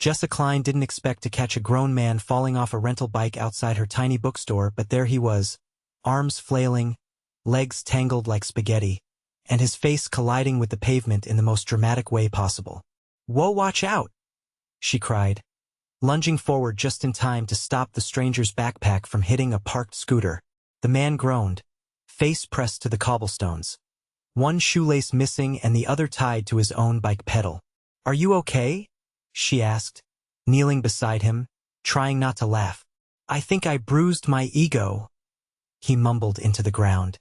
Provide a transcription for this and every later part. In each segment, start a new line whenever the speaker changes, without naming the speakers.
Jessa Kline didn't expect to catch a grown man falling off a rental bike outside her tiny bookstore, but there he was, arms flailing, legs tangled like spaghetti, and his face colliding with the pavement in the most dramatic way possible. "Whoa, watch out!" she cried, lunging forward just in time to stop the stranger's backpack from hitting a parked scooter. The man groaned, face pressed to the cobblestones, one shoelace missing and the other tied to his own bike pedal. "Are you okay?" she asked, kneeling beside him, trying not to laugh. "I think I bruised my ego," he mumbled into the ground.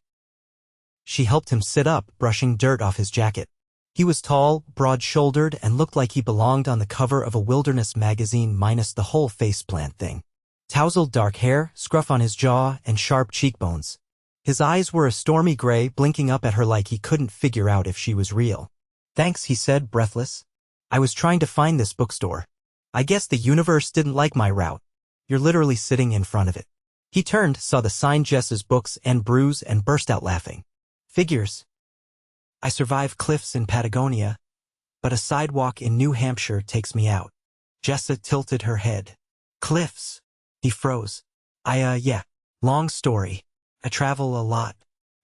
She helped him sit up, brushing dirt off his jacket. He was tall, broad-shouldered, and looked like he belonged on the cover of a wilderness magazine minus the whole faceplant thing. Tousled dark hair, scruff on his jaw, and sharp cheekbones. His eyes were a stormy gray, blinking up at her like he couldn't figure out if she was real. "Thanks," he said, breathless. "I was trying to find this bookstore. I guess the universe didn't like my route. You're literally sitting in front of it." He turned, saw the signed Jessa's books and bruise, and burst out laughing. "Figures. I survive cliffs in Patagonia, but a sidewalk in New Hampshire takes me out." Jessa tilted her head. "Cliffs?" He froze. Yeah. Long story. I travel a lot.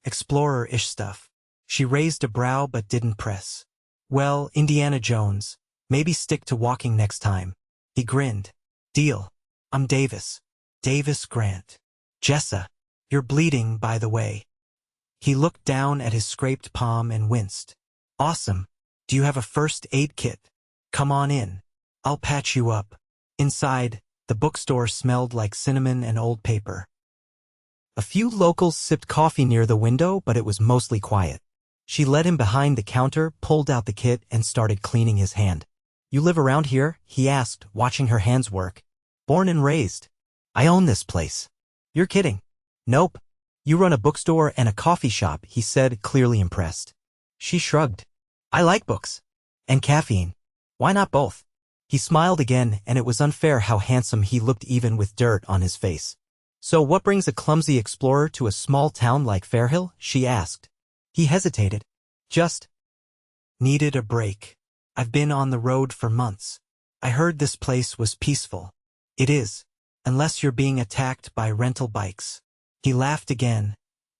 Explorer-ish stuff." She raised a brow but didn't press. "Well, Indiana Jones. Maybe stick to walking next time." He grinned. "Deal. I'm Davis. Davis Grant." "Jessa, you're bleeding, by the way." He looked down at his scraped palm and winced. "Awesome. Do you have a first aid kit? Come on in. I'll patch you up." Inside, the bookstore smelled like cinnamon and old paper. A few locals sipped coffee near the window, but it was mostly quiet. She led him behind the counter, pulled out the kit, and started cleaning his hand. "You live around here?" he asked, watching her hands work. "Born and raised. I own this place." "You're kidding." "Nope. You run a bookstore and a coffee shop," he said, clearly impressed. She shrugged. "I like books. And caffeine. Why not both?" He smiled again, and it was unfair how handsome he looked even with dirt on his face. "So what brings a clumsy explorer to a small town like Fairhill?" she asked. He hesitated. "Just needed a break. I've been on the road for months. I heard this place was peaceful." "It is, unless you're being attacked by rental bikes." He laughed again,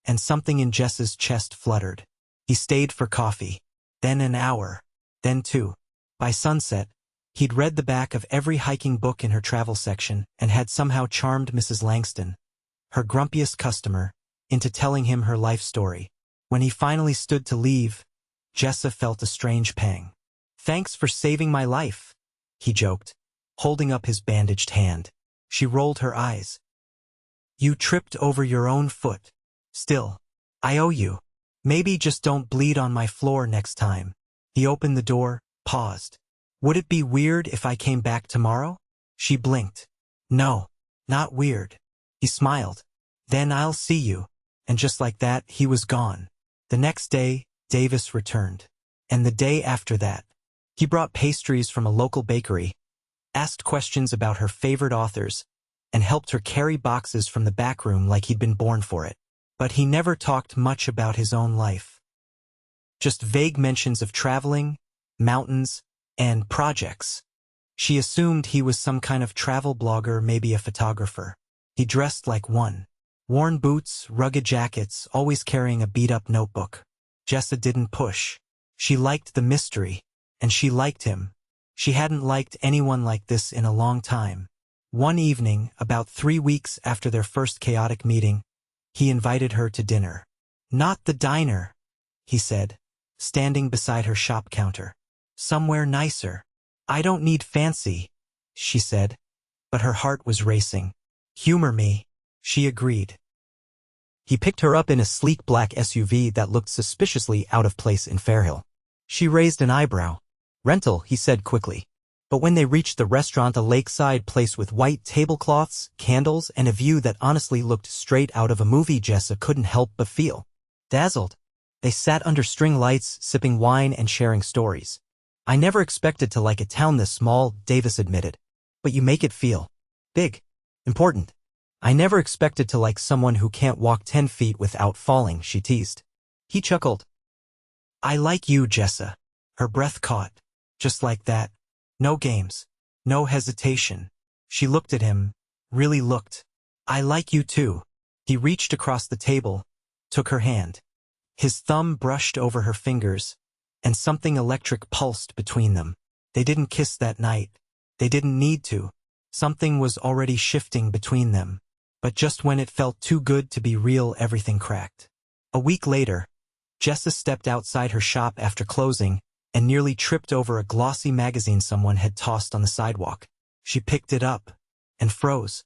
and something in Jessa's chest fluttered. He stayed for coffee, then an hour, then 2. By sunset, he'd read the back of every hiking book in her travel section and had somehow charmed Mrs. Langston, her grumpiest customer, into telling him her life story. When he finally stood to leave, Jessa felt a strange pang. "Thanks for saving my life," he joked, holding up his bandaged hand. She rolled her eyes. "You tripped over your own foot. Still, I owe you. Maybe just don't bleed on my floor next time." He opened the door, paused. "Would it be weird if I came back tomorrow?" She blinked. "No, not weird." He smiled. "Then I'll see you." And just like that, he was gone. The next day, Davis returned. And the day after that. He brought pastries from a local bakery, asked questions about her favorite authors, and helped her carry boxes from the back room like he'd been born for it. But he never talked much about his own life. Just vague mentions of traveling, mountains, and projects. She assumed he was some kind of travel blogger, maybe a photographer. He dressed like one. Worn boots, rugged jackets, always carrying a beat-up notebook. Jessa didn't push. She liked the mystery, and she liked him. She hadn't liked anyone like this in a long time. One evening, about 3 weeks after their first chaotic meeting, he invited her to dinner. "Not the diner," he said, standing beside her shop counter. "Somewhere nicer." "I don't need fancy," she said, but her heart was racing. "Humor me," she agreed. He picked her up in a sleek black SUV that looked suspiciously out of place in Fairhill. She raised an eyebrow. "Rental," he said quickly. But when they reached the restaurant, a lakeside place with white tablecloths, candles, and a view that honestly looked straight out of a movie, Jessa couldn't help but feel dazzled. They sat under string lights, sipping wine and sharing stories. "I never expected to like a town this small," Davis admitted. "But you make it feel big, important." "I never expected to like someone who can't walk 10 feet without falling," she teased. He chuckled. "I like you, Jessa." Her breath caught. "Just like that. No games." No hesitation. She looked at him, really looked. I like you too. He reached across the table, took her hand. His thumb brushed over her fingers, and something electric pulsed between them. They didn't kiss that night. They didn't need to. Something was already shifting between them. But just when it felt too good to be real, everything cracked. A week later, Jessa stepped outside her shop after closing and nearly tripped over a glossy magazine someone had tossed on the sidewalk. She picked it up and froze.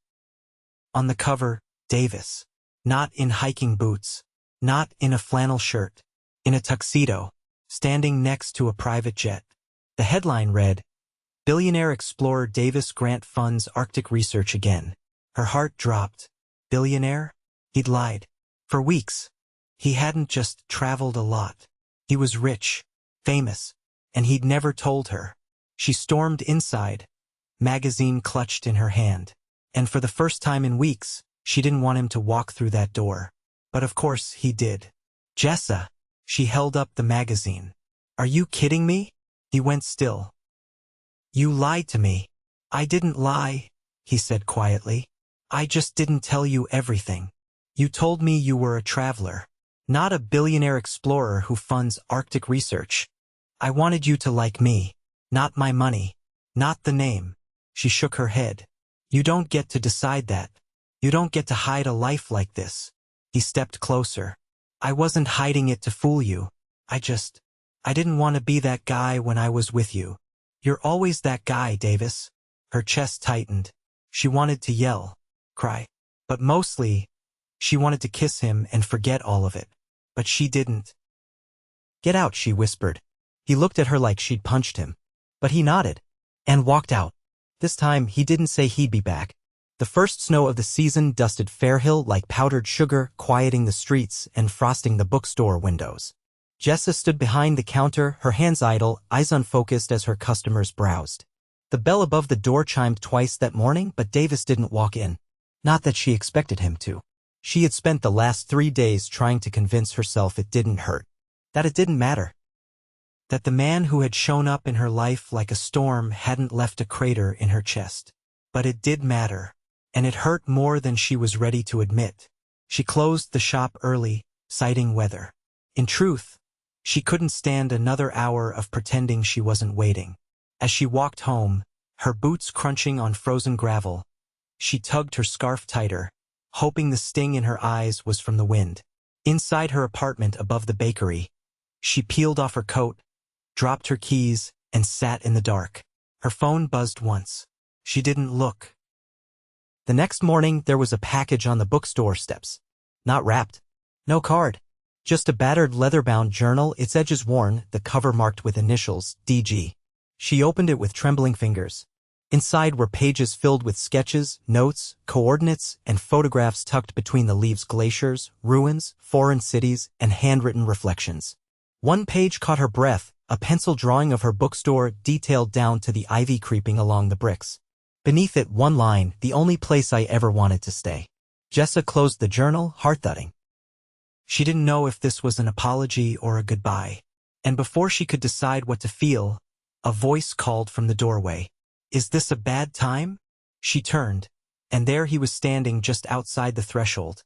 On the cover, Davis. Not in hiking boots. Not in a flannel shirt. In a tuxedo, standing next to a private jet. The headline read, Billionaire Explorer Davis Grant Funds Arctic Research Again. Her heart dropped. Billionaire? He'd lied. For weeks. He hadn't just traveled a lot. He was rich, famous, and he'd never told her. She stormed inside, magazine clutched in her hand. And for the first time in weeks, she didn't want him to walk through that door. But of course he did. Jessa. She held up the magazine. Are you kidding me? He went still. You lied to me. I didn't lie, he said quietly. I just didn't tell you everything. You told me you were a traveler, not a billionaire explorer who funds Arctic research. I wanted you to like me, not my money, not the name. She shook her head. You don't get to decide that. You don't get to hide a life like this. He stepped closer. I wasn't hiding it to fool you. I didn't want to be that guy when I was with you. You're always that guy, Davis. Her chest tightened. She wanted to yell, cry. But mostly, she wanted to kiss him and forget all of it. But she didn't. Get out, she whispered. He looked at her like she'd punched him. But he nodded and walked out. This time, he didn't say he'd be back. The first snow of the season dusted Fairhill like powdered sugar, quieting the streets and frosting the bookstore windows. Jessa stood behind the counter, her hands idle, eyes unfocused as her customers browsed. The bell above the door chimed twice that morning, but Davis didn't walk in. Not that she expected him to. She had spent the last 3 days trying to convince herself it didn't hurt. That it didn't matter. That the man who had shown up in her life like a storm hadn't left a crater in her chest. But it did matter. And it hurt more than she was ready to admit. She closed the shop early, citing weather. In truth, she couldn't stand another hour of pretending she wasn't waiting. As she walked home, her boots crunching on frozen gravel, she tugged her scarf tighter, hoping the sting in her eyes was from the wind. Inside her apartment above the bakery, she peeled off her coat, dropped her keys, and sat in the dark. Her phone buzzed once. She didn't look. The next morning, there was a package on the bookstore steps. Not wrapped. No card. Just a battered leather-bound journal, its edges worn, the cover marked with initials, DG. She opened it with trembling fingers. Inside were pages filled with sketches, notes, coordinates, and photographs tucked between the leaves, glaciers, ruins, foreign cities, and handwritten reflections. One page caught her breath, a pencil drawing of her bookstore detailed down to the ivy creeping along the bricks. Beneath it, one line, the only place I ever wanted to stay. Jessa closed the journal, heart-thudding. She didn't know if this was an apology or a goodbye. And before she could decide what to feel, a voice called from the doorway. Is this a bad time? She turned, and there he was standing just outside the threshold.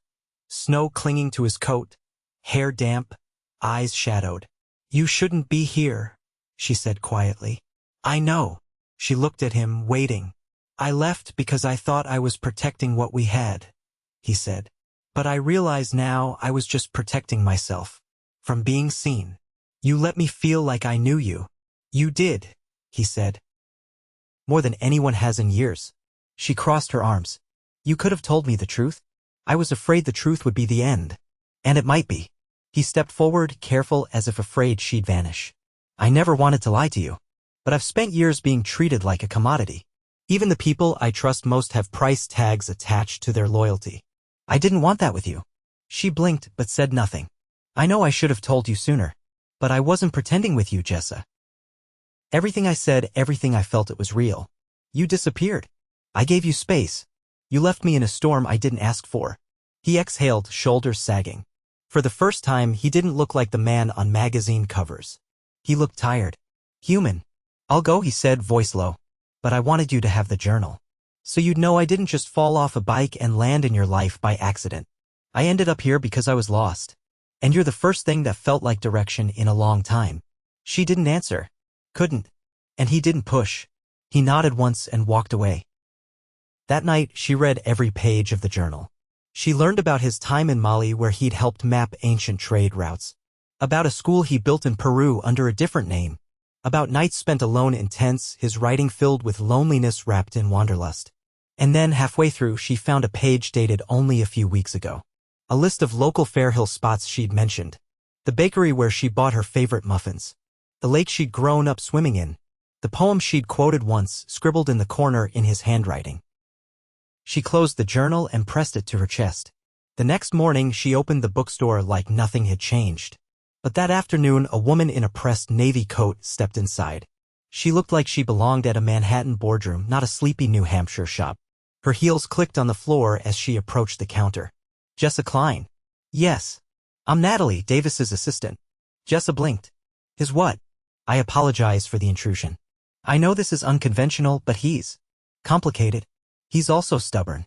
Snow clinging to his coat, hair damp, eyes shadowed. You shouldn't be here, she said quietly. I know. She looked at him, waiting. I left because I thought I was protecting what we had, he said. But I realize now I was just protecting myself from being seen. You let me feel like I knew you. You did, he said. More than anyone has in years. She crossed her arms. You could have told me the truth. I was afraid the truth would be the end. And it might be. He stepped forward, careful as if afraid she'd vanish. I never wanted to lie to you. But I've spent years being treated like a commodity. Even the people I trust most have price tags attached to their loyalty. I didn't want that with you. She blinked but said nothing. I know I should have told you sooner. But I wasn't pretending with you, Jessa. Everything I said, everything I felt, it was real. You disappeared. I gave you space. You left me in a storm I didn't ask for. He exhaled, shoulders sagging. For the first time, he didn't look like the man on magazine covers. He looked tired. Human. I'll go, he said, voice low. But I wanted you to have the journal. So you'd know I didn't just fall off a bike and land in your life by accident. I ended up here because I was lost. And you're the first thing that felt like direction in a long time. She didn't answer. Couldn't. And he didn't push. He nodded once and walked away. That night, she read every page of the journal. She learned about his time in Mali where he'd helped map ancient trade routes. About a school he built in Peru under a different name. About nights spent alone in tents, his writing filled with loneliness wrapped in wanderlust. And then, halfway through, she found a page dated only a few weeks ago. A list of local Fairhill spots she'd mentioned. The bakery where she bought her favorite muffins. The lake she'd grown up swimming in. The poem she'd quoted once, scribbled in the corner in his handwriting. She closed the journal and pressed it to her chest. The next morning, she opened the bookstore like nothing had changed. But that afternoon, a woman in a pressed navy coat stepped inside. She looked like she belonged at a Manhattan boardroom, not a sleepy New Hampshire shop. Her heels clicked on the floor as she approached the counter. Jessa Kline. Yes. I'm Natalie, Davis's assistant. Jessa blinked. His what? I apologize for the intrusion. I know this is unconventional, but he's complicated. He's also stubborn.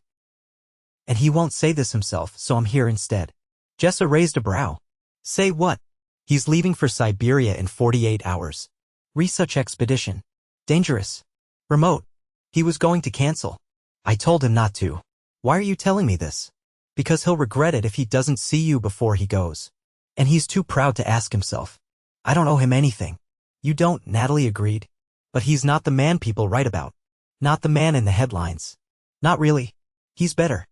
And he won't say this himself, so I'm here instead. Jessa raised a brow. Say what? He's leaving for Siberia in 48 hours. Research expedition. Dangerous. Remote. He was going to cancel. I told him not to. Why are you telling me this? Because he'll regret it if he doesn't see you before he goes. And he's too proud to ask himself. I don't owe him anything. You don't, Natalie agreed. But he's not the man people write about. Not the man in the headlines. Not really. He's better.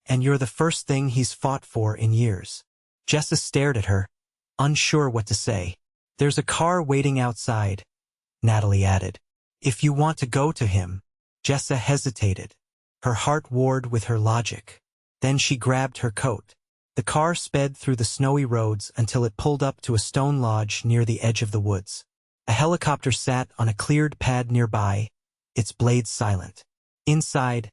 And you're the first thing he's fought for in years. Jessa stared at her, unsure what to say. There's a car waiting outside, Natalie added. If you want to go to him. Jessa hesitated. Her heart warred with her logic. Then she grabbed her coat. The car sped through the snowy roads until it pulled up to a stone lodge near the edge of the woods. A helicopter sat on a cleared pad nearby, its blades silent. Inside,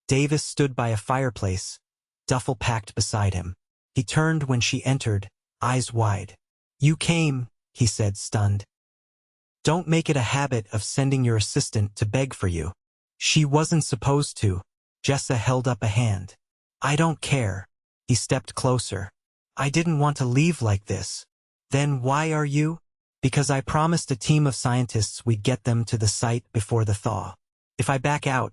Davis stood by a fireplace, duffel packed beside him. He turned when she entered, eyes wide. You came, he said, stunned. Don't make it a habit of sending your assistant to beg for you. She wasn't supposed to. Jessa held up a hand. I don't care. He stepped closer. I didn't want to leave like this. Then why are you? Because I promised a team of scientists we'd get them to the site before the thaw. If I back out,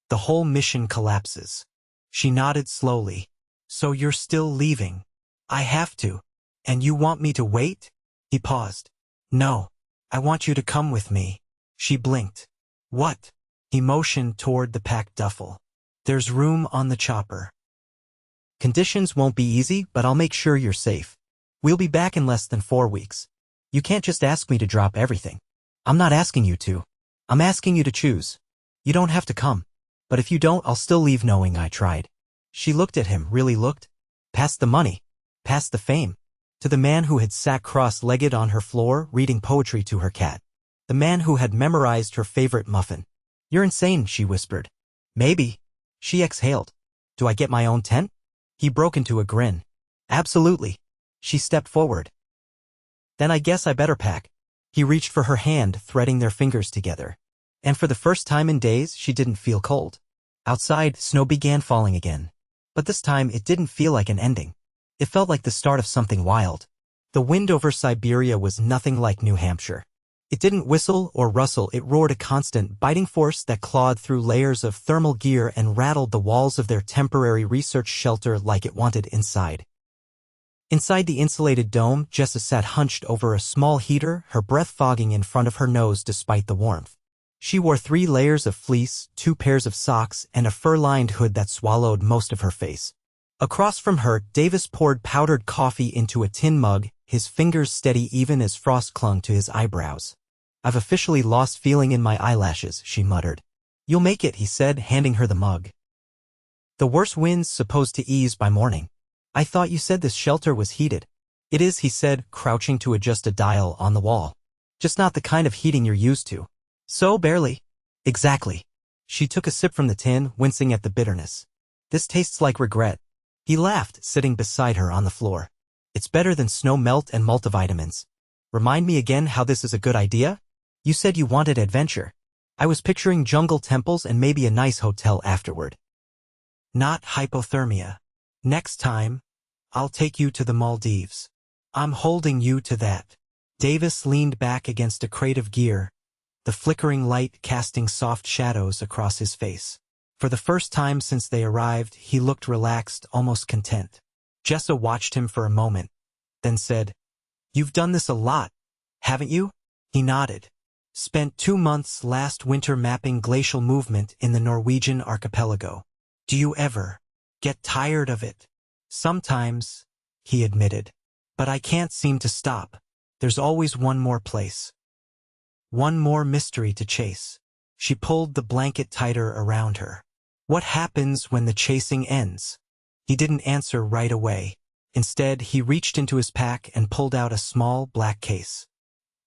the whole mission collapses. She nodded slowly. So you're still leaving? I have to. And you want me to wait? He paused. No. I want you to come with me. She blinked. What? He motioned toward the packed duffel. There's room on the chopper. Conditions won't be easy, but I'll make sure you're safe. We'll be back in less than 4 weeks. You can't just ask me to drop everything. I'm not asking you to. I'm asking you to choose. You don't have to come. But if you don't, I'll still leave knowing I tried. She looked at him, really looked. Past the money. Past the fame. To the man who had sat cross-legged on her floor, reading poetry to her cat. The man who had memorized her favorite muffin. You're insane, she whispered. Maybe. She exhaled. Do I get my own tent? He broke into a grin. Absolutely. She stepped forward. Then I guess I better pack. He reached for her hand, threading their fingers together. And for the first time in days, she didn't feel cold. Outside, snow began falling again. But this time, it didn't feel like an ending. It felt like the start of something wild. The wind over Siberia was nothing like New Hampshire. It didn't whistle or rustle, it roared a constant, biting force that clawed through layers of thermal gear and rattled the walls of their temporary research shelter like it wanted inside. Inside the insulated dome, Jessa sat hunched over a small heater, her breath fogging in front of her nose despite the warmth. She wore 3 layers of fleece, 2 pairs of socks, and a fur-lined hood that swallowed most of her face. Across from her, Davis poured powdered coffee into a tin mug, his fingers steady even as frost clung to his eyebrows. I've officially lost feeling in my eyelashes, she muttered. You'll make it, he said, handing her the mug. The worst wind's supposed to ease by morning. I thought you said this shelter was heated. It is, he said, crouching to adjust a dial on the wall. Just not the kind of heating you're used to. So barely. Exactly. She took a sip from the tin, wincing at the bitterness. This tastes like regret. He laughed, sitting beside her on the floor. It's better than snow melt and multivitamins. Remind me again how this is a good idea? You said you wanted adventure. I was picturing jungle temples and maybe a nice hotel afterward. Not hypothermia. Next time, I'll take you to the Maldives. I'm holding you to that. Davis leaned back against a crate of gear, the flickering light casting soft shadows across his face. For the first time since they arrived, he looked relaxed, almost content. Jessa watched him for a moment, then said, "You've done this a lot, haven't you?" He nodded. "Spent 2 months last winter mapping glacial movement in the Norwegian archipelago. Do you ever get tired of it?" "Sometimes," he admitted. "But I can't seem to stop. There's always one more place. One more mystery to chase." She pulled the blanket tighter around her. "What happens when the chasing ends?" He didn't answer right away. Instead, he reached into his pack and pulled out a small black case.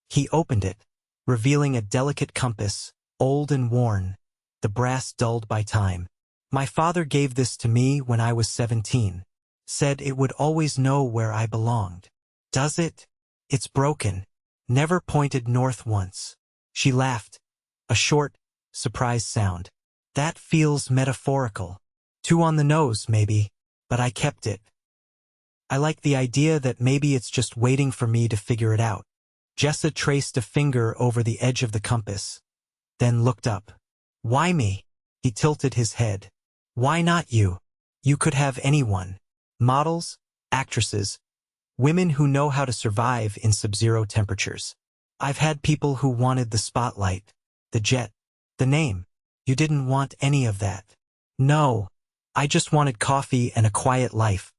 He opened it, revealing a delicate compass, old and worn, the brass dulled by time. "My father gave this to me when I was 17. Said it would always know where I belonged." "Does it?" "It's broken. Never pointed north once." She laughed, a short, surprised sound. "That feels metaphorical. Too on the nose, maybe, but I kept it. I like the idea that maybe it's just waiting for me to figure it out." Jessa traced a finger over the edge of the compass, then looked up. "Why me?" He tilted his head. "Why not you? You could have anyone. Models, actresses, women who know how to survive in sub-zero temperatures. I've had people who wanted the spotlight, the jet, the name. You didn't want any of that." "No, I just wanted coffee and a quiet life.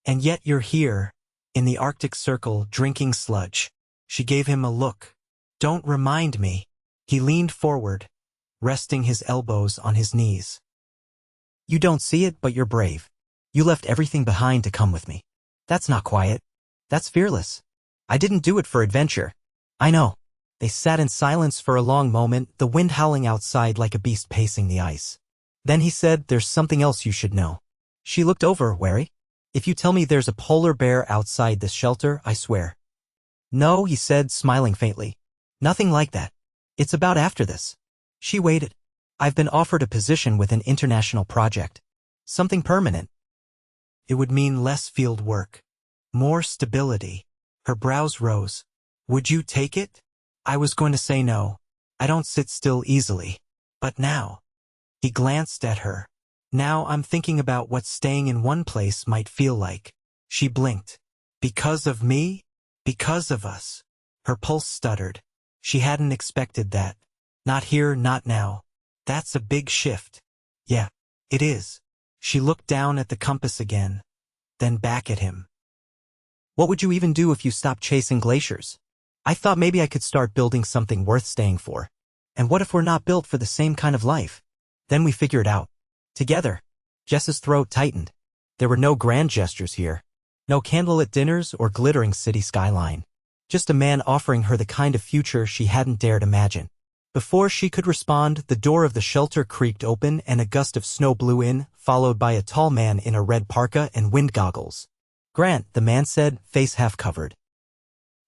And yet you're here, in the Arctic Circle, drinking sludge." She gave him a look. "Don't remind me." He leaned forward, resting his elbows on his knees. "You don't see it, but you're brave. You left everything behind to come with me. That's not quiet. That's fearless. I didn't do it for adventure." "I know." They sat in silence for a long moment, the wind howling outside like a beast pacing the ice. Then he said, "There's something else you should know." She looked over, wary. "If you tell me there's a polar bear outside this shelter, I swear." "No," he said, smiling faintly. "Nothing like that. It's about after this." She waited. "I've been offered a position with an international project. Something permanent. It would mean less field work. More stability." Her brows rose. "Would you take it?" "I was going to say no. I don't sit still easily. But now." He glanced at her. "Now I'm thinking about what staying in one place might feel like." She blinked. "Because of me? Because of us?" Her pulse stuttered. She hadn't expected that. "Not here, not now." "That's a big shift." "Yeah, it is." She looked down at the compass again, then back at him. "What would you even do if you stopped chasing glaciers? I thought maybe I could start building something worth staying for. And what if we're not built for the same kind of life? Then we figure it out. Together." Jessa's throat tightened. There were no grand gestures here. No candlelit dinners or glittering city skyline. Just a man offering her the kind of future she hadn't dared imagine. Before she could respond, the door of the shelter creaked open and a gust of snow blew in, followed by a tall man in a red parka and wind goggles. "Grant," the man said, face half covered.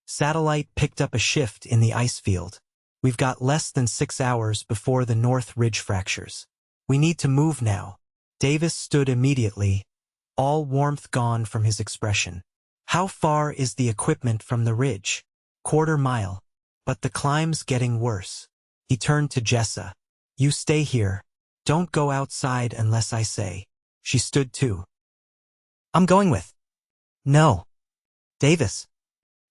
"Satellite picked up a shift in the ice field. We've got less than 6 hours before the North Ridge fractures. We need to move now." Davis stood immediately, all warmth gone from his expression. "How far is the equipment from the ridge?" "1/4 mile. But the climb's getting worse." He turned to Jessa. "You stay here. Don't go outside unless I say." She stood too. "I'm going with." "No. Davis.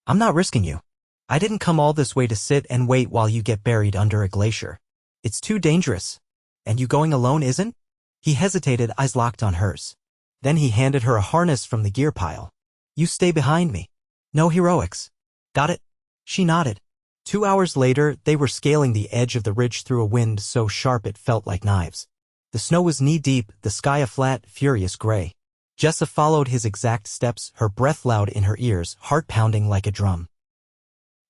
I'm not risking you. I didn't come all this way to sit and wait while you get buried under a glacier. It's too dangerous. And you going alone isn't?" He hesitated, eyes locked on hers. Then he handed her a harness from the gear pile. "You stay behind me. No heroics. Got it?" She nodded. 2 hours later, they were scaling the edge of the ridge through a wind so sharp it felt like knives. The snow was knee-deep, the sky a flat, furious gray. Jessa followed his exact steps, her breath loud in her ears, heart pounding like a drum.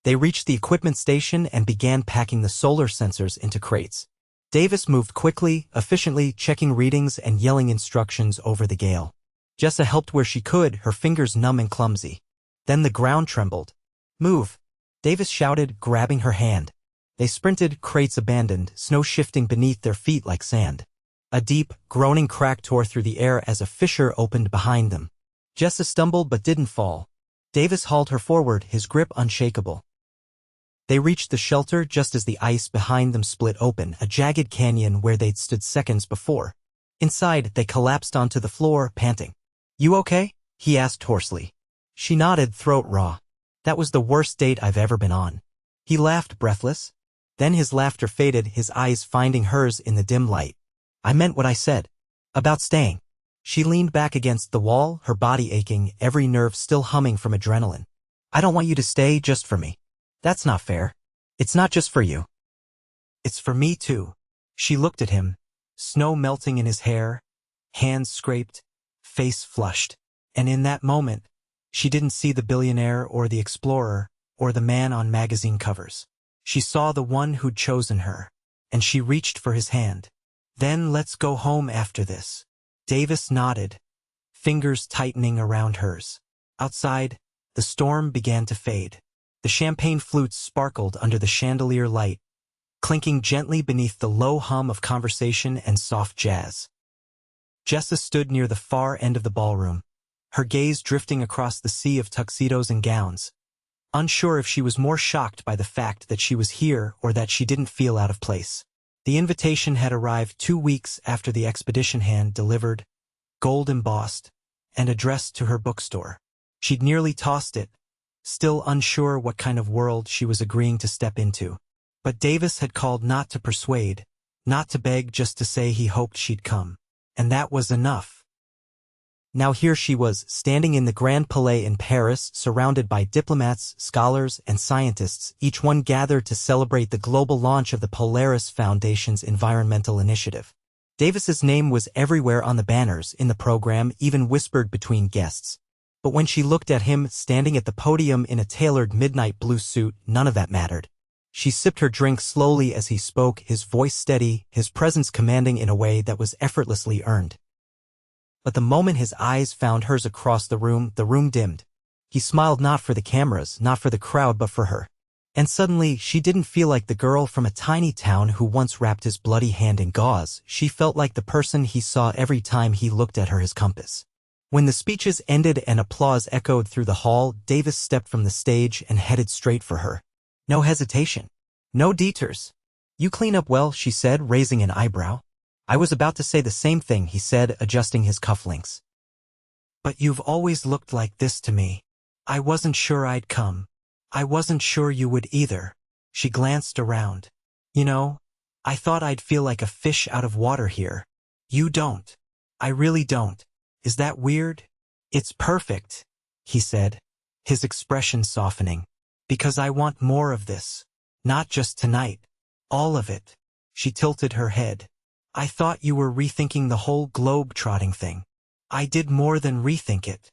They reached the equipment station and began packing the solar sensors into crates. Davis moved quickly, efficiently, checking readings and yelling instructions over the gale. Jessa helped where she could, her fingers numb and clumsy. Then the ground trembled. "Move!" Davis shouted, grabbing her hand. They sprinted, crates abandoned, snow shifting beneath their feet like sand. A deep, groaning crack tore through the air as a fissure opened behind them. Jessa stumbled but didn't fall. Davis hauled her forward, his grip unshakable. They reached the shelter just as the ice behind them split open, a jagged canyon where they'd stood seconds before. Inside, they collapsed onto the floor, panting. "You okay?" he asked hoarsely. She nodded, throat raw. "That was the worst date I've ever been on." He laughed, breathless. Then his laughter faded, his eyes finding hers in the dim light. "I meant what I said. About staying." She leaned back against the wall, her body aching, every nerve still humming from adrenaline. "I don't want you to stay just for me. That's not fair. It's not just for you. It's for me too." She looked at him, snow melting in his hair, hands scraped, face flushed. And in that moment, she didn't see the billionaire or the explorer or the man on magazine covers. She saw the one who'd chosen her, and she reached for his hand. "Then let's go home after this." Davis nodded, fingers tightening around hers. Outside, the storm began to fade. The champagne flutes sparkled under the chandelier light, clinking gently beneath the low hum of conversation and soft jazz. Jessa stood near the far end of the ballroom, her gaze drifting across the sea of tuxedos and gowns, unsure if she was more shocked by the fact that she was here or that she didn't feel out of place. The invitation had arrived 2 weeks after the expedition hand delivered, gold embossed, and addressed to her bookstore. She'd nearly tossed it, still unsure what kind of world she was agreeing to step into. But Davis had called not to persuade, not to beg, just to say he hoped she'd come. And that was enough. Now here she was, standing in the Grand Palais in Paris, surrounded by diplomats, scholars, and scientists, each one gathered to celebrate the global launch of the Polaris Foundation's environmental initiative. Davis's name was everywhere on the banners, in the program, even whispered between guests. But when she looked at him, standing at the podium in a tailored midnight blue suit, none of that mattered. She sipped her drink slowly as he spoke, his voice steady, his presence commanding in a way that was effortlessly earned. But the moment his eyes found hers across the room dimmed. He smiled, not for the cameras, not for the crowd, but for her. And suddenly, she didn't feel like the girl from a tiny town who once wrapped his bloody hand in gauze. She felt like the person he saw every time he looked at her, his compass. When the speeches ended and applause echoed through the hall, Davis stepped from the stage and headed straight for her. No hesitation. No detours. "You clean up well," she said, raising an eyebrow. "I was about to say the same thing," he said, adjusting his cufflinks. "But you've always looked like this to me. I wasn't sure I'd come. I wasn't sure you would either." She glanced around. "You know, I thought I'd feel like a fish out of water here. You don't. I really don't. Is that weird?" "It's perfect," he said, his expression softening. "Because I want more of this. Not just tonight. All of it." She tilted her head. "I thought you were rethinking the whole globe-trotting thing." "I did more than rethink it."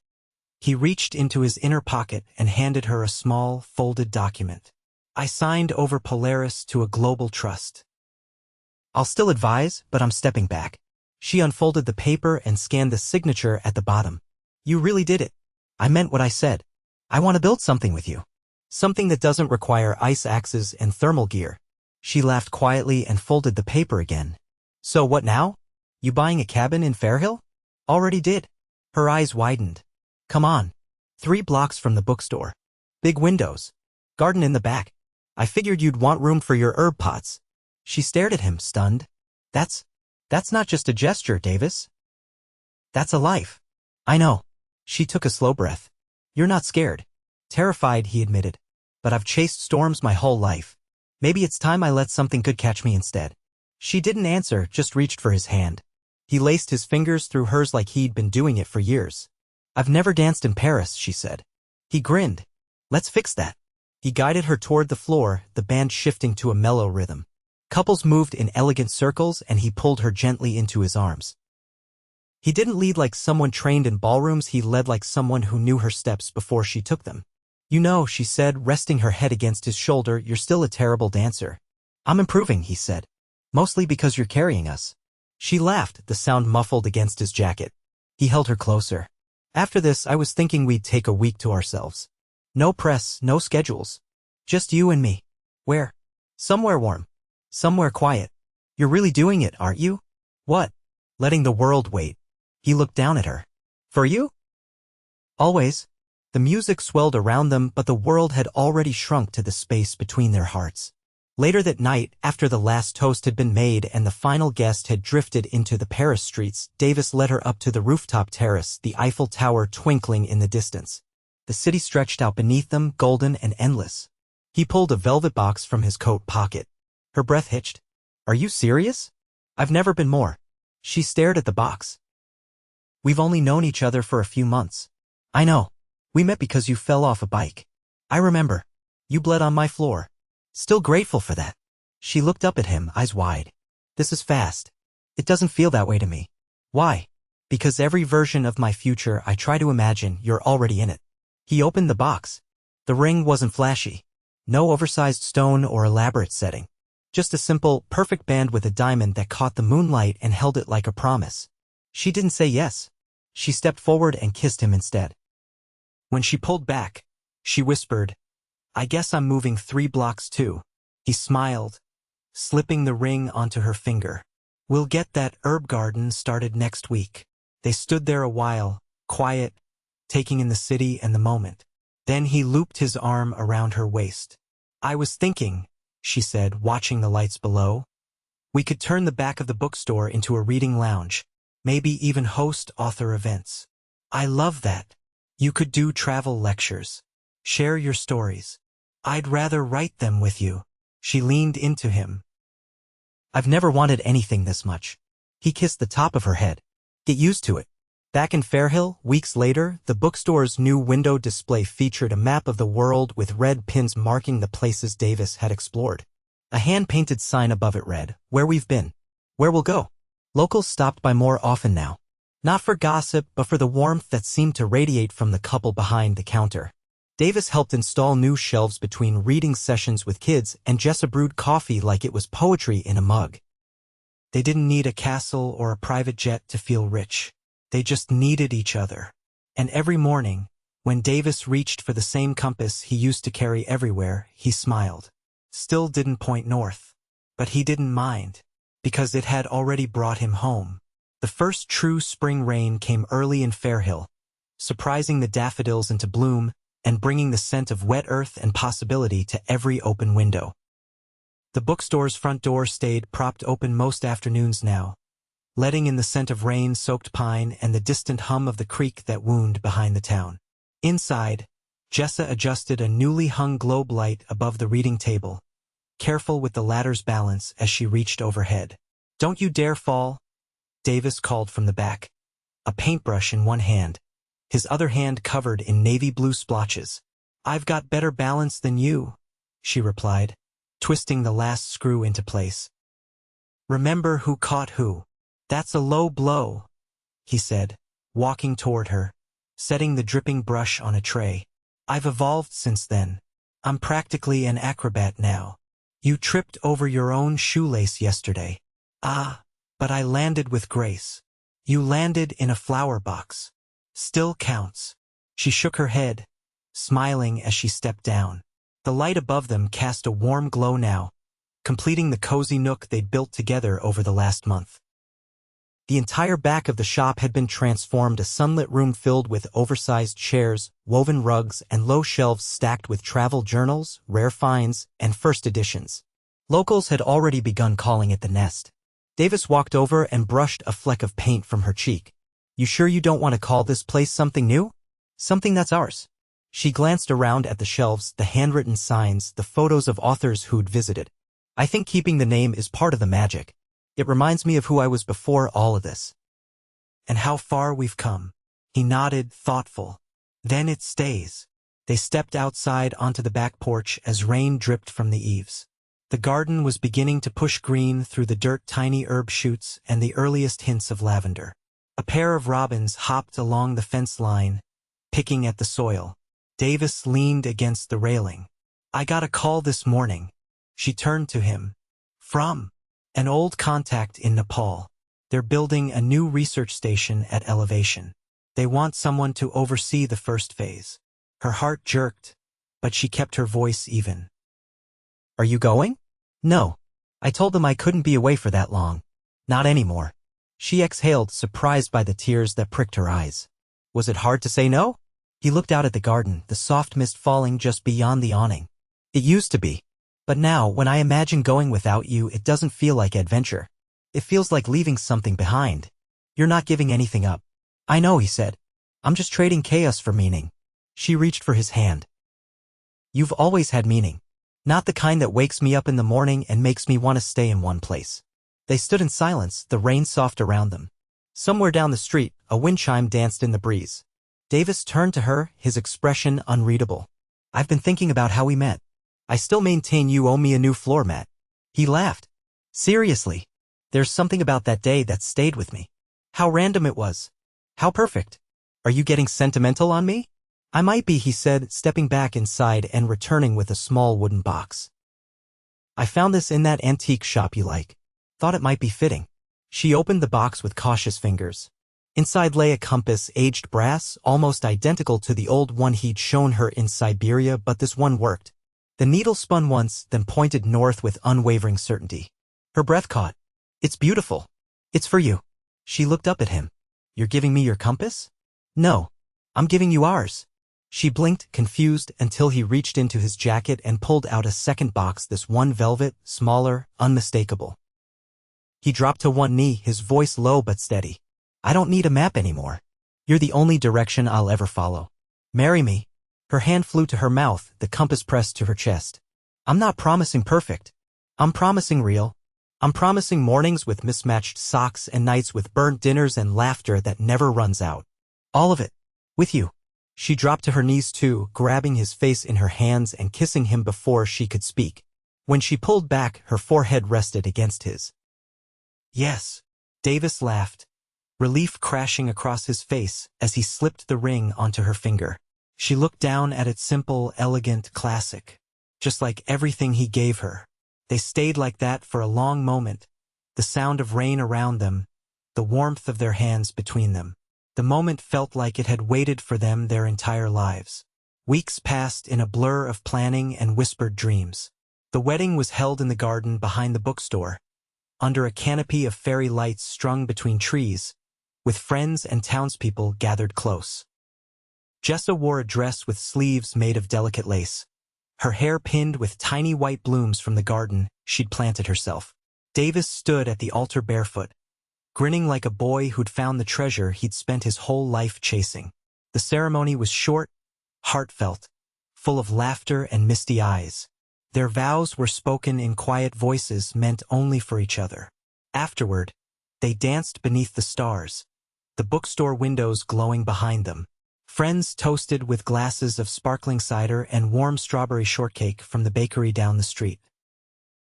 He reached into his inner pocket and handed her a small, folded document. "I signed over Polaris to a global trust. I'll still advise, but I'm stepping back." She unfolded the paper and scanned the signature at the bottom. "You really did it. I meant what I said. I want to build something with you. Something that doesn't require ice axes and thermal gear." She laughed quietly and folded the paper again. "So what now? You buying a cabin in Fairhill?" "Already did." Her eyes widened. "Come on. 3 blocks from the bookstore. Big windows. Garden in the back. I figured you'd want room for your herb pots." She stared at him, stunned. That's not just a gesture, Davis. That's a life." "I know." She took a slow breath. "You're not scared." "Terrified," he admitted. "But I've chased storms my whole life. Maybe it's time I let something good catch me instead." She didn't answer, just reached for his hand. He laced his fingers through hers like he'd been doing it for years. "I've never danced in Paris," she said. He grinned. "Let's fix that." He guided her toward the floor, the band shifting to a mellow rhythm. Couples moved in elegant circles and he pulled her gently into his arms. He didn't lead like someone trained in ballrooms, he led like someone who knew her steps before she took them. "You know," she said, resting her head against his shoulder, "you're still a terrible dancer." "I'm improving," he said. "Mostly because you're carrying us." She laughed, the sound muffled against his jacket. He held her closer. "After this, I was thinking we'd take a week to ourselves. No press, no schedules. Just you and me." "Where?" Somewhere warm. Somewhere quiet. You're really doing it, aren't you? What? Letting the world wait. He looked down at her. For you? Always. The music swelled around them, but the world had already shrunk to the space between their hearts. Later that night, after the last toast had been made and the final guest had drifted into the Paris streets, Davis led her up to the rooftop terrace, the Eiffel Tower twinkling in the distance. The city stretched out beneath them, golden and endless. He pulled a velvet box from his coat pocket. Her breath hitched. Are you serious? I've never been more. She stared at the box. We've only known each other for a few months. I know. We met because you fell off a bike. I remember. You bled on my floor. Still grateful for that. She looked up at him, eyes wide. This is fast. It doesn't feel that way to me. Why? Because every version of my future I try to imagine, you're already in it. He opened the box. The ring wasn't flashy. No oversized stone or elaborate setting. Just a simple, perfect band with a diamond that caught the moonlight and held it like a promise. She didn't say yes. She stepped forward and kissed him instead. When she pulled back, she whispered, I guess I'm moving 3 blocks too. He smiled, slipping the ring onto her finger. We'll get that herb garden started next week. They stood there a while, quiet, taking in the city and the moment. Then he looped his arm around her waist. I was thinking, she said, watching the lights below. We could turn the back of the bookstore into a reading lounge, maybe even host author events. I love that. You could do travel lectures. Share your stories. I'd rather write them with you. She leaned into him. I've never wanted anything this much. He kissed the top of her head. Get used to it. Back in Fairhill, weeks later, the bookstore's new window display featured a map of the world with red pins marking the places Davis had explored. A hand-painted sign above it read, Where we've been. Where we'll go. Locals stopped by more often now. Not for gossip, but for the warmth that seemed to radiate from the couple behind the counter. Davis helped install new shelves between reading sessions with kids, and Jessa brewed coffee like it was poetry in a mug. They didn't need a castle or a private jet to feel rich. They just needed each other. And every morning, when Davis reached for the same compass he used to carry everywhere, he smiled. Still didn't point north. But he didn't mind, because it had already brought him home. The first true spring rain came early in Fairhill, surprising the daffodils into bloom and bringing the scent of wet earth and possibility to every open window. The bookstore's front door stayed propped open most afternoons now, letting in the scent of rain-soaked pine and the distant hum of the creek that wound behind the town. Inside, Jessa adjusted a newly hung globe light above the reading table, careful with the ladder's balance as she reached overhead. Don't you dare fall, Davis called from the back, a paintbrush in one hand, his other hand covered in navy blue splotches. I've got better balance than you, she replied, twisting the last screw into place. Remember who caught who. That's a low blow, he said, walking toward her, setting the dripping brush on a tray. I've evolved since then. I'm practically an acrobat now. You tripped over your own shoelace yesterday. Ah, but I landed with grace. You landed in a flower box. Still counts. She shook her head, smiling as she stepped down. The light above them cast a warm glow now, completing the cozy nook they'd built together over the last month. The entire back of the shop had been transformed, a sunlit room filled with oversized chairs, woven rugs, and low shelves stacked with travel journals, rare finds, and first editions. Locals had already begun calling it the Nest. Davis walked over and brushed a fleck of paint from her cheek. You sure you don't want to call this place something new? Something that's ours. She glanced around at the shelves, the handwritten signs, the photos of authors who'd visited. I think keeping the name is part of the magic. It reminds me of who I was before all of this. And how far we've come. He nodded, thoughtful. Then it stays. They stepped outside onto the back porch as rain dripped from the eaves. The garden was beginning to push green through the dirt, tiny herb shoots and the earliest hints of lavender. A pair of robins hopped along the fence line, picking at the soil. Davis leaned against the railing. I got a call this morning. She turned to him. From an old contact in Nepal. They're building a new research station at elevation. They want someone to oversee the first phase. Her heart jerked, but she kept her voice even. Are you going? No. I told them I couldn't be away for that long. Not anymore. She exhaled, surprised by the tears that pricked her eyes. Was it hard to say no? He looked out at the garden, the soft mist falling just beyond the awning. It used to be. But now, when I imagine going without you, it doesn't feel like adventure. It feels like leaving something behind. You're not giving anything up. I know, he said. I'm just trading chaos for meaning. She reached for his hand. You've always had meaning. Not the kind that wakes me up in the morning and makes me want to stay in one place. They stood in silence, the rain soft around them. Somewhere down the street, a wind chime danced in the breeze. Davis turned to her, his expression unreadable. I've been thinking about how we met. I still maintain you owe me a new floor mat. He laughed. Seriously. There's something about that day that stayed with me. How random it was. How perfect. Are you getting sentimental on me? I might be, he said, stepping back inside and returning with a small wooden box. I found this in that antique shop you like. Thought it might be fitting. She opened the box with cautious fingers. Inside lay a compass, aged brass, almost identical to the old one he'd shown her in Siberia, but this one worked. The needle spun once, then pointed north with unwavering certainty. Her breath caught. It's beautiful. It's for you. She looked up at him. You're giving me your compass? No. I'm giving you ours. She blinked, confused, until he reached into his jacket and pulled out a second box, this one velvet, smaller, unmistakable. He dropped to one knee, his voice low but steady. I don't need a map anymore. You're the only direction I'll ever follow. Marry me. Her hand flew to her mouth, the compass pressed to her chest. I'm not promising perfect. I'm promising real. I'm promising mornings with mismatched socks and nights with burnt dinners and laughter that never runs out. All of it. With you. She dropped to her knees too, grabbing his face in her hands and kissing him before she could speak. When she pulled back, her forehead rested against his. Yes. Davis laughed, relief crashing across his face as he slipped the ring onto her finger. She looked down at it, simple, elegant, classic. Just like everything he gave her. They stayed like that for a long moment, the sound of rain around them, the warmth of their hands between them. The moment felt like it had waited for them their entire lives. Weeks passed in a blur of planning and whispered dreams. The wedding was held in the garden behind the bookstore, under a canopy of fairy lights strung between trees, with friends and townspeople gathered close. Jessa wore a dress with sleeves made of delicate lace, her hair pinned with tiny white blooms from the garden she'd planted herself. Davis stood at the altar barefoot, grinning like a boy who'd found the treasure he'd spent his whole life chasing. The ceremony was short, heartfelt, full of laughter and misty eyes. Their vows were spoken in quiet voices meant only for each other. Afterward, they danced beneath the stars, the bookstore windows glowing behind them. Friends toasted with glasses of sparkling cider and warm strawberry shortcake from the bakery down the street.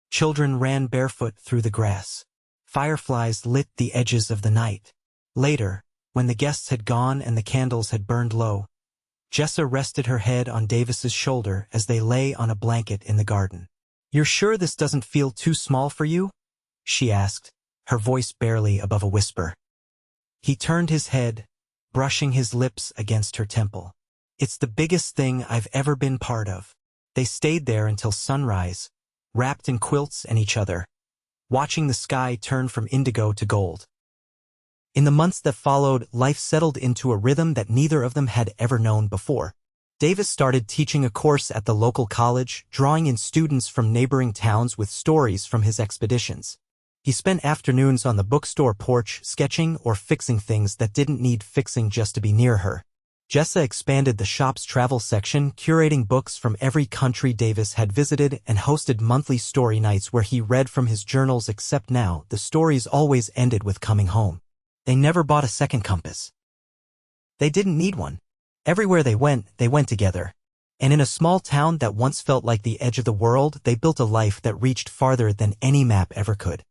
Children ran barefoot through the grass. Fireflies lit the edges of the night. Later, when the guests had gone and the candles had burned low, Jessa rested her head on Davis's shoulder as they lay on a blanket in the garden. You're sure this doesn't feel too small for you? She asked, her voice barely above a whisper. He turned his head, brushing his lips against her temple. It's the biggest thing I've ever been part of. They stayed there until sunrise, wrapped in quilts and each other, watching the sky turn from indigo to gold. In the months that followed, life settled into a rhythm that neither of them had ever known before. Davis started teaching a course at the local college, drawing in students from neighboring towns with stories from his expeditions. He spent afternoons on the bookstore porch, sketching or fixing things that didn't need fixing just to be near her. Jessa expanded the shop's travel section, curating books from every country Davis had visited and hosted monthly story nights where he read from his journals, except now, the stories always ended with coming home. They never bought a second compass. They didn't need one. Everywhere they went together. And in a small town that once felt like the edge of the world, they built a life that reached farther than any map ever could.